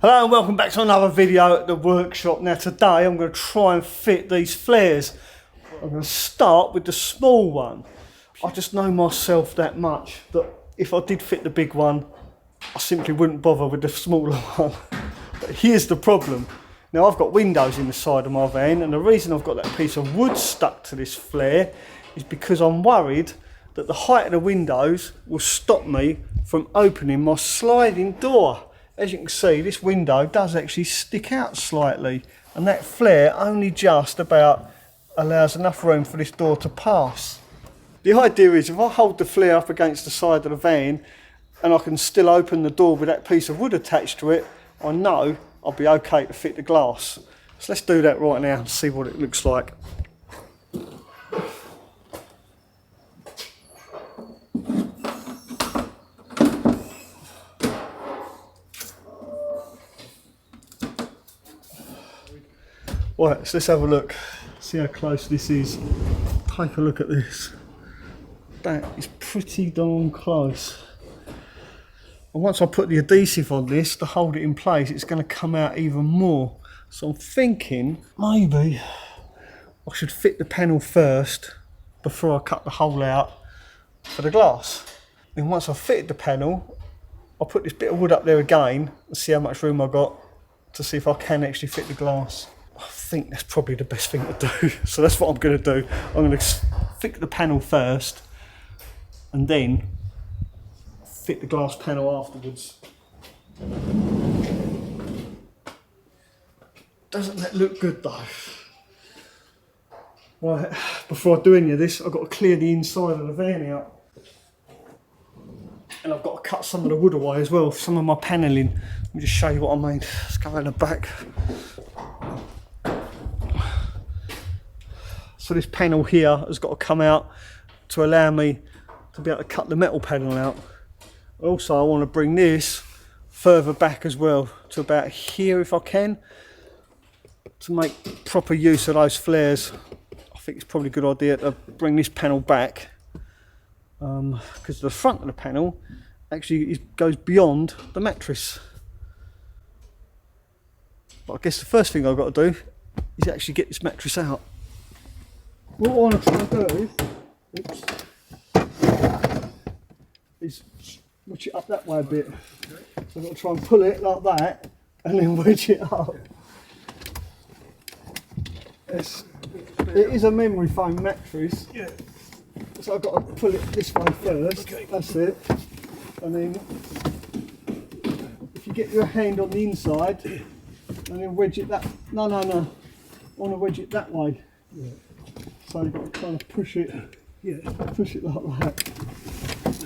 Hello and welcome back to another video at the workshop. Now today I'm going to try and fit these flares. I'm going to start with the small one. I just know myself that much that if I did fit the big one, I simply wouldn't bother with the smaller one. But here's the problem. Now I've got windows in the side of my van, and the reason I've got that piece of wood stuck to this flare is because I'm worried that the height of the windows will stop me from opening my sliding door. As you can see, this window does actually stick out slightly, and that flare only just about allows enough room for this door to pass. The idea is if I hold the flare up against the side of the van and I can still open the door with that piece of wood attached to it, I know I'll be okay to fit the glass. So let's do that right now and see what it looks like. Right, so let's have a look, see how close this is. Take a look at this. That is pretty darn close. And once I put the adhesive on this to hold it in place, it's going to come out even more. So I'm thinking maybe I should fit the panel first before I cut the hole out for the glass. Then once I've fitted the panel, I'll put this bit of wood up there again and see how much room I've got to see if I can actually fit the glass. I think that's probably the best thing to do. So that's what I'm going to do. I'm going to fit the panel first and then fit the glass panel afterwards. Doesn't that look good though? Right, before I do any of this, I've got to clear the inside of the van out. And I've got to cut some of the wood away as well, some of my panelling. Let me just show you what I mean. Let's go in the back. So this panel here has got to come out to allow me to be able to cut the metal panel out. Also, I want to bring this further back as well to about here if I can, to make proper use of those flares. I think it's probably a good idea to bring this panel back because the front of the panel actually goes beyond the mattress. But I guess the first thing I've got to do is actually get this mattress out. What I want to try and do is wedge it up that way a bit. So I've got to try and pull it like that and then wedge it up. It is a memory foam mattress, so I've got to pull it this way first. Okay. That's it. And then if you get your hand on the inside and then wedge it that. No. I want to wedge it that way. Yeah. So you've got to kind of push it like that.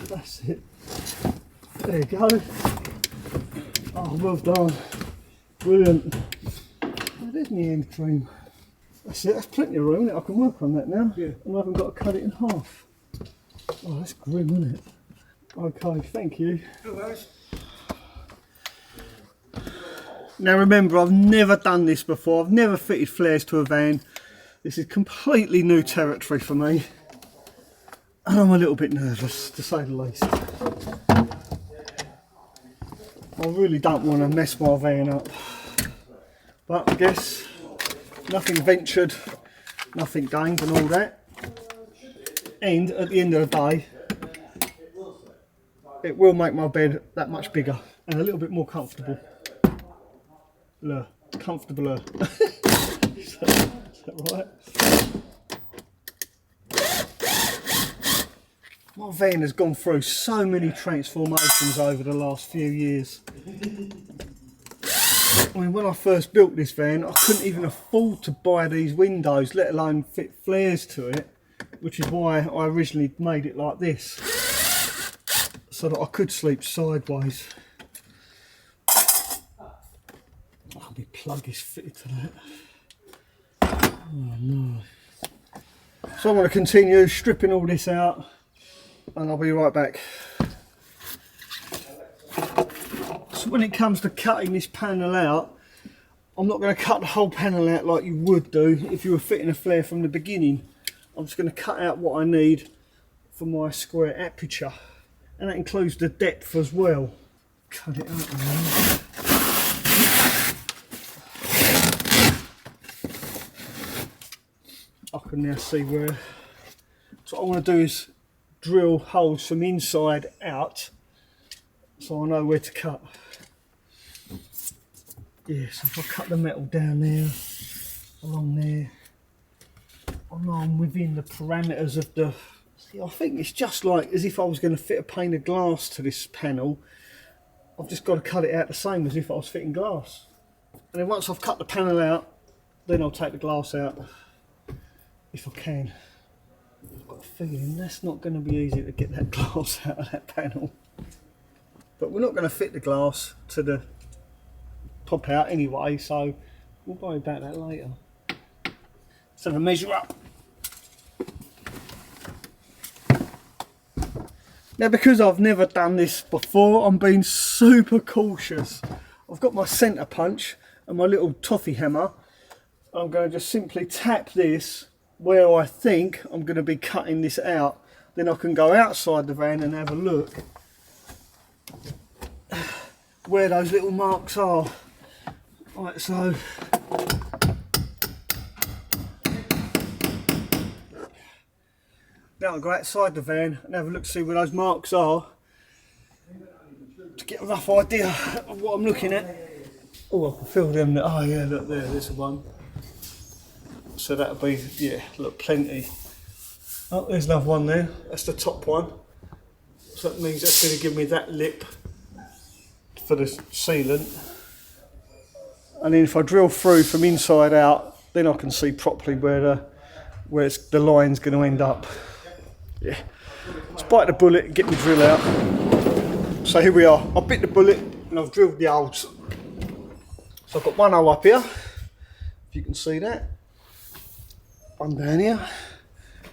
That's it. There you go. Oh, well done. Brilliant. Oh, there's my end frame. That's it, that's plenty of room. I can work on that now. Yeah. And I haven't got to cut it in half. Oh, that's grim, isn't it? Okay, thank you. Now remember, I've never done this before. I've never fitted flares to a van. This is completely new territory for me, and I'm a little bit nervous, to say the least. I really don't want to mess my van up, but I guess nothing ventured, nothing gained and all that. And at the end of the day, it will make my bed that much bigger and a little bit more comfortable. Comfortabler. Is that right? My van has gone through so many transformations over the last few years. I mean, when I first built this van, I couldn't even afford to buy these windows, let alone fit flares to it, which is why I originally made it like this, so that I could sleep sideways. Oh, my plug is fitted to that. Oh no. So I'm going to continue stripping all this out and I'll be right back. So when it comes to cutting this panel out, I'm not going to cut the whole panel out like you would do if you were fitting a flare from the beginning. I'm just going to cut out what I need for my square aperture, and that includes the depth as well. Cut it out now. can now see where. So what I want to do is drill holes from inside out, so I know where to cut. Yeah, so if I cut the metal down there, along there, I know I'm within the parameters of the. See, I think it's just like as if I was going to fit a pane of glass to this panel. I've just got to cut it out the same as if I was fitting glass. And then once I've cut the panel out, then I'll take the glass out, if I can. I've got a feeling that's not going to be easy to get that glass out of that panel. But we're not going to fit the glass to the pop out anyway, so we'll worry about that later. Let's have a measure up. Now, because I've never done this before, I'm being super cautious. I've got my centre punch and my little toffee hammer. I'm going to just simply tap this where I think I'm going to be cutting this out. Then I can go outside the van and have a look where those little marks are. Right, so now I'll go outside the van and have a look to see where those marks are to get a rough idea of what I'm looking at. Oh, I can feel them. Oh yeah, look there, there's one. So that'll be, yeah, look, plenty. Oh, there's another one there. That's the top one. So that means that's going to give me that lip for the sealant. And then if I drill through from inside out, then I can see properly where the line's going to end up. Yeah, let's bite the bullet and get my drill out. So here we are. I bit the bullet and I've drilled the holes. So I've got one hole up here, if you can see that. One down here,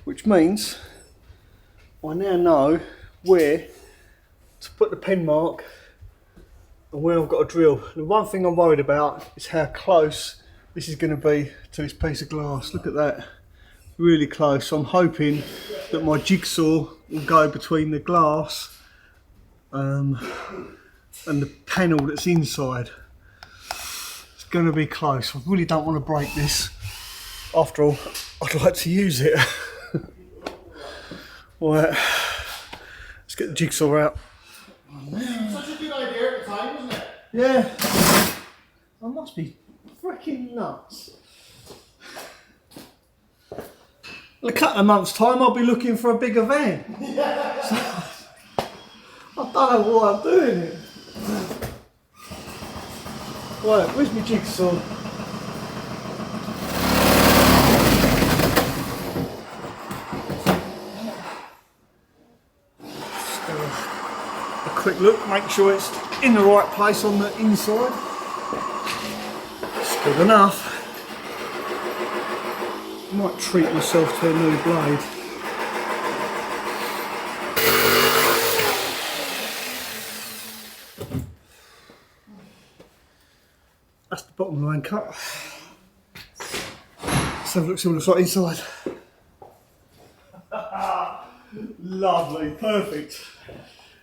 which means I now know where to put the pen mark and where I've got to drill. The one thing I'm worried about is how close this is going to be to this piece of glass. Look at that. Really close. So I'm hoping that my jigsaw will go between the glass and the panel that's inside. It's going to be close. I really don't want to break this. After all, I'd like to use it. Right, let's get the jigsaw out. Such a good idea at the time, wasn't it? Yeah, I must be freaking nuts. In a couple of months' time, I'll be looking for a bigger van. Yeah. So, I don't know why I'm doing it. Right, where's my jigsaw? Just do a quick look, make sure it's in the right place on the inside. It's good enough. Might treat myself to a new blade. That's the bottom line cut. Let's have a look, see what it looks like inside. Lovely, perfect.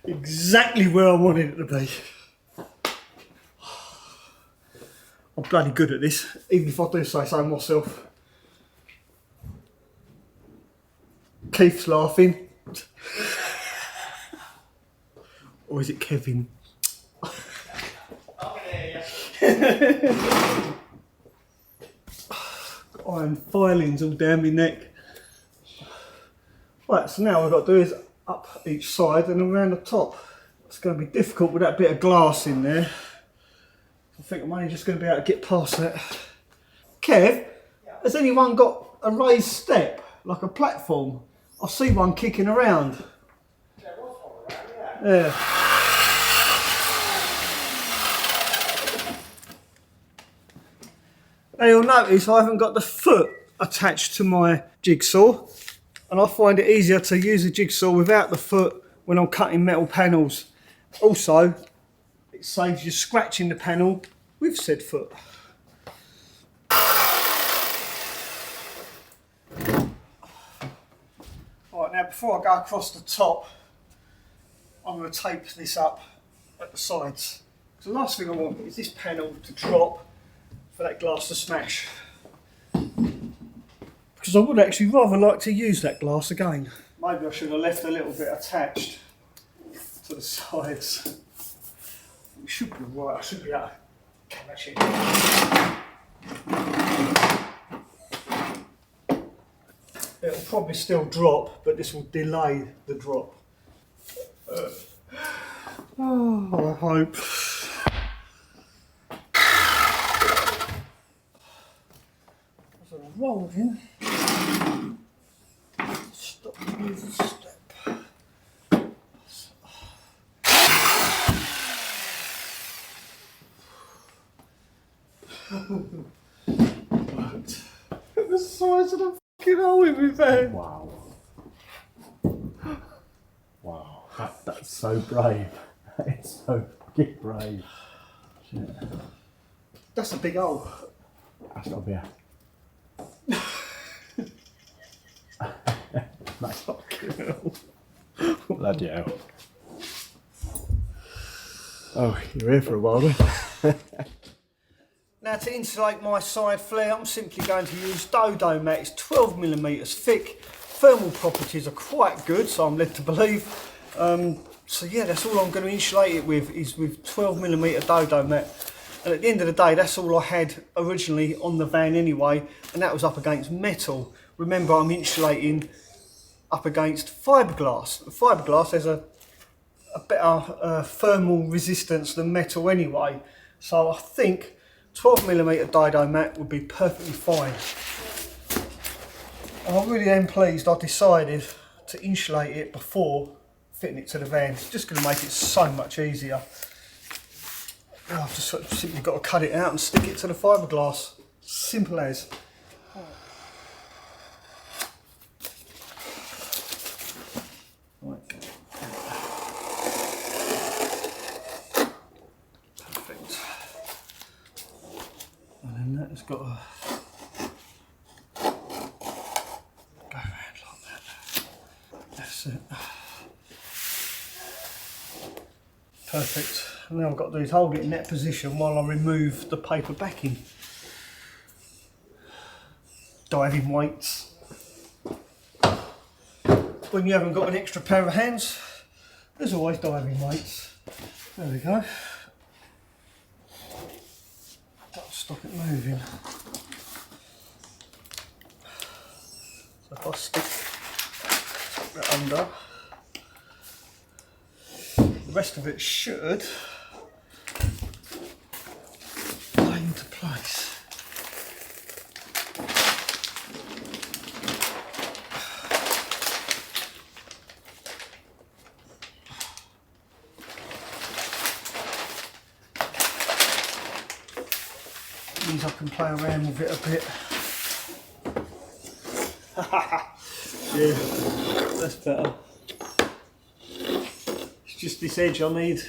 Exactly where I wanted it to be. I'm bloody good at this, even if I do say so myself. Keith's laughing. Or is it Kevin? Iron filings all down my neck. Right, so now what I've got to do is up each side and around the top. It's going to be difficult with that bit of glass in there. I think I'm only just going to be able to get past that. Kev, has anyone got a raised step, like a platform? I see one kicking around. There was one around, yeah. Yeah. Now you'll notice I haven't got the foot attached to my jigsaw, and I find it easier to use a jigsaw without the foot when I'm cutting metal panels. Also, it saves you scratching the panel with said foot. Right, now before I go across the top, I'm going to tape this up at the sides. So the last thing I want is this panel to drop for that glass to smash. because I would actually rather like to use that glass again. Maybe I should have left a little bit attached to the sides. It should be right, I should be able to catch it. It'll probably still drop, but this will delay the drop. Oh, I hope. As I'm rolling, stop with a step. Worked. The size of the fucking hole in my van. Wow. Wow. That's so brave. That is so fucking brave. Shit. That's a big hole. That's got to be a... That's fucking hell. Bloody hell. Oh, you're here for a while then. Now to insulate my side flare, I'm simply going to use Dodo mat. It's 12mm thick. Thermal properties are quite good, so I'm led to believe. So yeah, that's all I'm going to insulate it with, is with 12mm Dodo mat. And at the end of the day, that's all I had originally on the van anyway, and that was up against metal. Remember, I'm insulating up against fiberglass. Fiberglass has a better thermal resistance than metal anyway, so I think 12mm Dodo mat would be perfectly fine. And I really am pleased I decided to insulate it before fitting it to the van. It's just going to make it so much easier. I've just simply got to cut it out and stick it to the fiberglass. Simple as. Perfect. And then that has got to go around like that. That's it. Perfect. And now I've got to do is hold it in that position while I remove the paper backing. Diving weights. When you haven't got an extra pair of hands, there's always diving weights. There we go. That'll stop it moving. So if I stick that under, the rest of it should lay into place. Means I can play around with it a bit. Yeah, that's better. It's just this edge I need,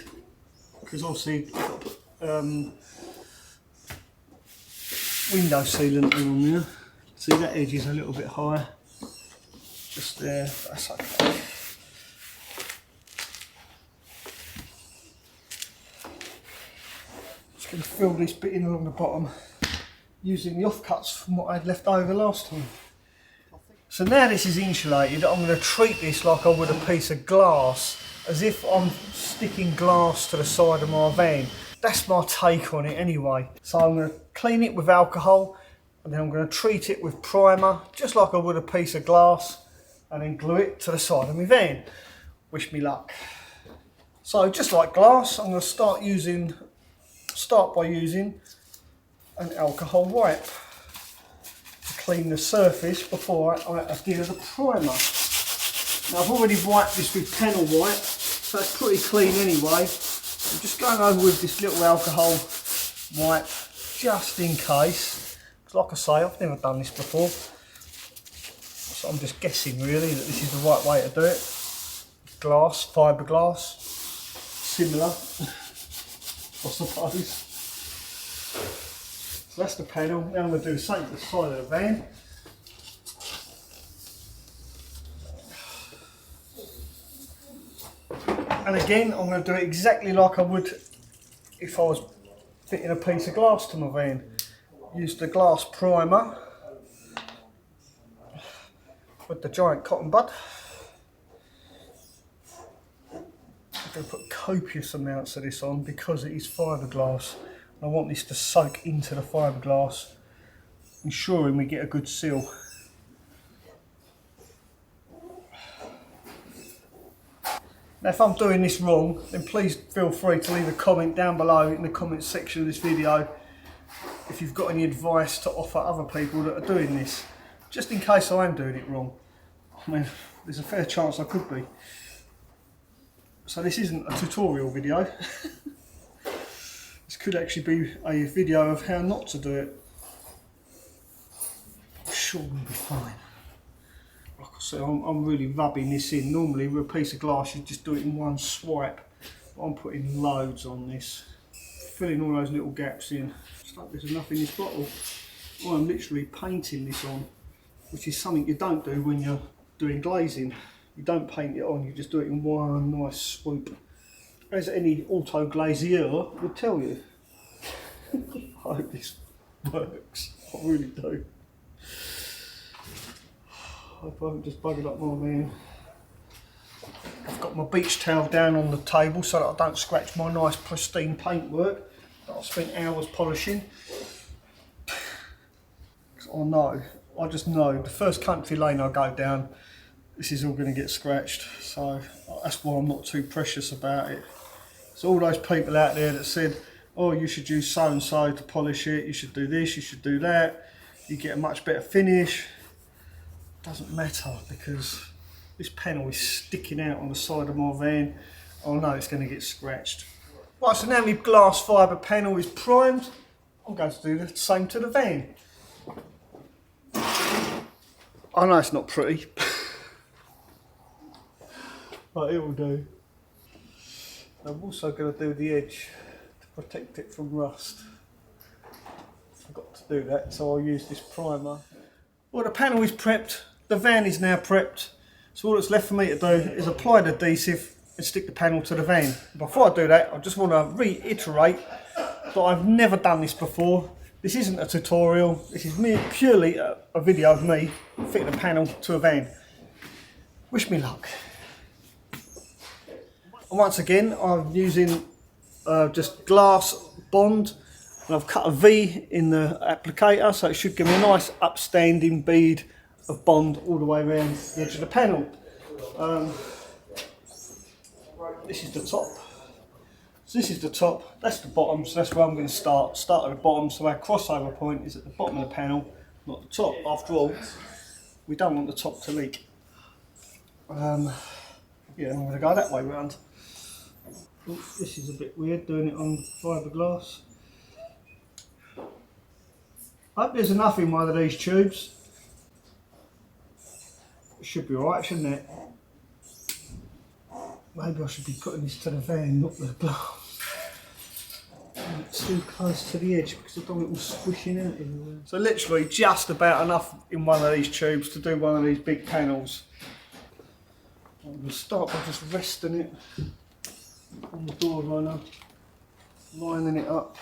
because obviously I've got to put window sealant on there. See, that edge is a little bit higher. Just there, that's okay. Just going to fill this bit in along the bottom using the offcuts from what I had left over last time. So now this is insulated, I'm going to treat this like I would a piece of glass, as if I'm sticking glass to the side of my van. That's my take on it anyway. So I'm going to clean it with alcohol, and then I'm going to treat it with primer, just like I would a piece of glass, and then glue it to the side of my van. Wish me luck. So just like glass, I'm going to start by using an alcohol wipe to clean the surface before I adhere the primer. Now I've already wiped this with panel wipe, so it's pretty clean anyway. I'm just going over with this little alcohol wipe just in case, because like I say, I've never done this before, so I'm just guessing really that this is the right way to do it. Glass, fiberglass, similar I suppose. So that's the panel. Now I'm going to do the same to the side of the van. And again, I'm going to do it exactly like I would if I was fitting a piece of glass to my van. Use the glass primer with the giant cotton bud. I'm going to put copious amounts of this on because it is fiberglass. I want this to soak into the fiberglass, ensuring we get a good seal. Now if I'm doing this wrong, then please feel free to leave a comment down below in the comment section of this video if you've got any advice to offer other people that are doing this, just in case I am doing it wrong. I mean, there's a fair chance I could be. So this isn't a tutorial video. This could actually be a video of how not to do it. I'm sure we'll be fine. Like I said, I'm really rubbing this in. Normally with a piece of glass you just do it in one swipe. But I'm putting loads on this. Filling all those little gaps in. Just like there's enough in this bottle. I'm literally painting this on, which is something you don't do when you're doing glazing. You don't paint it on, you just do it in one nice swoop. As any auto glazier would tell you. I hope this works. I really do. I hope I haven't just buggered up my man. I've got my beach towel down on the table so that I don't scratch my nice pristine paintwork that I've spent hours polishing. I just know the first country lane I go down, this is all going to get scratched, so that's why I'm not too precious about it. So all those people out there that said, oh, you should use so and so to polish it, you should do this, you should do that, you get a much better finish. Doesn't matter, because this panel is sticking out on the side of my van. I know it's going to get scratched. Right, so now my glass fibre panel is primed, I'm going to do the same to the van. I know it's not pretty. But it will do. I'm also going to do the edge to protect it from rust. Forgot to do that, so I'll use this primer. Well, the panel is prepped, the van is now prepped, so all that's left for me to do is apply the adhesive and stick the panel to the van. Before I do that, I just want to reiterate that I've never done this before. This isn't a tutorial, this is purely a video of me fitting a panel to a van. Wish me luck. And once again, I'm using just glass bond, and I've cut a V in the applicator, so it should give me a nice upstanding bead of bond all the way around the edge of the panel. This is the top. So this is the top, that's the bottom, so that's where I'm going to start. Start at the bottom, so our crossover point is at the bottom of the panel, not the top. After all, we don't want the top to leak. Yeah, I'm going to go that way round. Oops, this is a bit weird, doing it on fiberglass. I hope there's enough in one of these tubes. It should be alright, shouldn't it? Maybe I should be putting this to the van, not the glass. It's too close to the edge because I don't want it all squishing out everywhere. So literally just about enough in one of these tubes to do one of these big panels. I'm going to start by just resting it on the door liner, lining it up.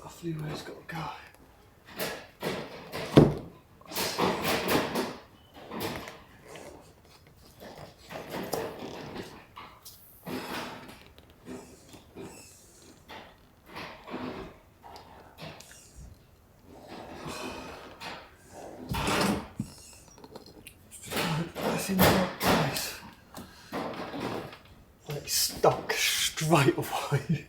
Roughly where it's got to go. In the right place. And it's stuck straight away.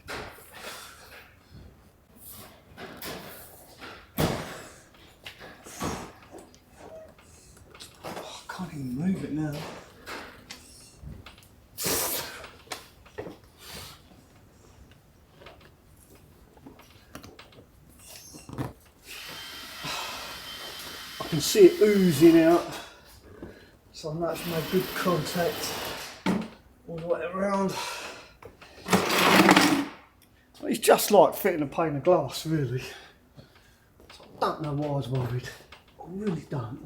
Oh, I can't even move it now. I can see it oozing out. So I know it's made good contact all the way around. It's just like fitting a pane of glass, really. So I don't know why I was worried. I really don't.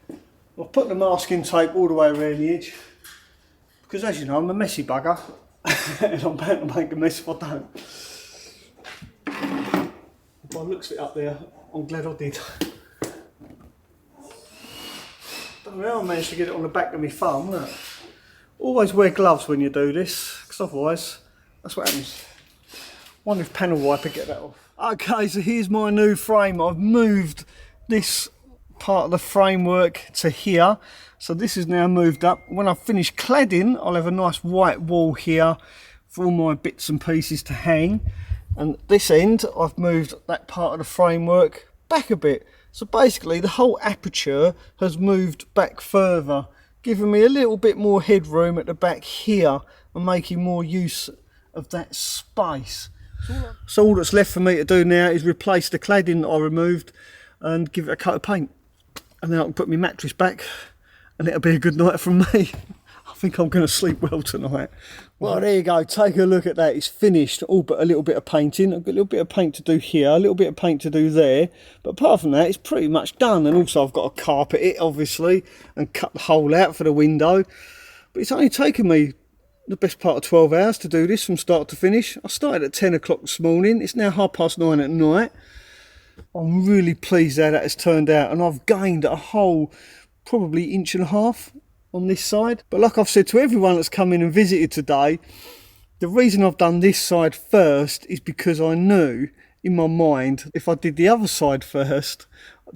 I've put the masking tape all the way around the edge because, as you know, I'm a messy bugger and I'm bound to make a mess if I don't. By the looks of it up there, I'm glad I did. Don't know how I managed to get it on the back of my thumb, look. Always wear gloves when you do this, because otherwise, that's what happens. Wonder if panel wiper get that off. Okay, so here's my new frame. I've moved this part of the framework to here. So this is now moved up. When I've finished cladding, I'll have a nice white wall here for all my bits and pieces to hang. And this end, I've moved that part of the framework back a bit. So basically the whole aperture has moved back further, giving me a little bit more headroom at the back here and making more use of that space. So all that's left for me to do now is replace the cladding that I removed and give it a coat of paint. And then I can put my mattress back and it'll be a good night from me. I think I'm going to sleep well tonight. Well, there you go. Take a look at that. It's finished, all but a little bit of painting. I've got a little bit of paint to do here, a little bit of paint to do there. But apart from that, it's pretty much done. And also I've got to carpet it, obviously, and cut the hole out for the window. But it's only taken me the best part of 12 hours to do this from start to finish. I started at 10 o'clock this morning. It's now 9:30 at night. I'm really pleased how that has turned out. And I've gained a whole probably 1.5 inches on this side. But like I've said to everyone that's come in and visited today, the reason I've done this side first is because I knew in my mind if I did the other side first,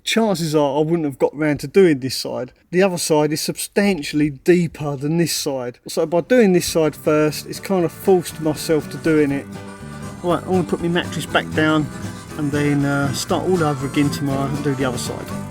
chances are I wouldn't have got round to doing this side. The other side is substantially deeper than this side. So by doing this side first, it's kind of forced myself to doing it. Right, I'm going to put my mattress back down and then start all over again tomorrow and do the other side.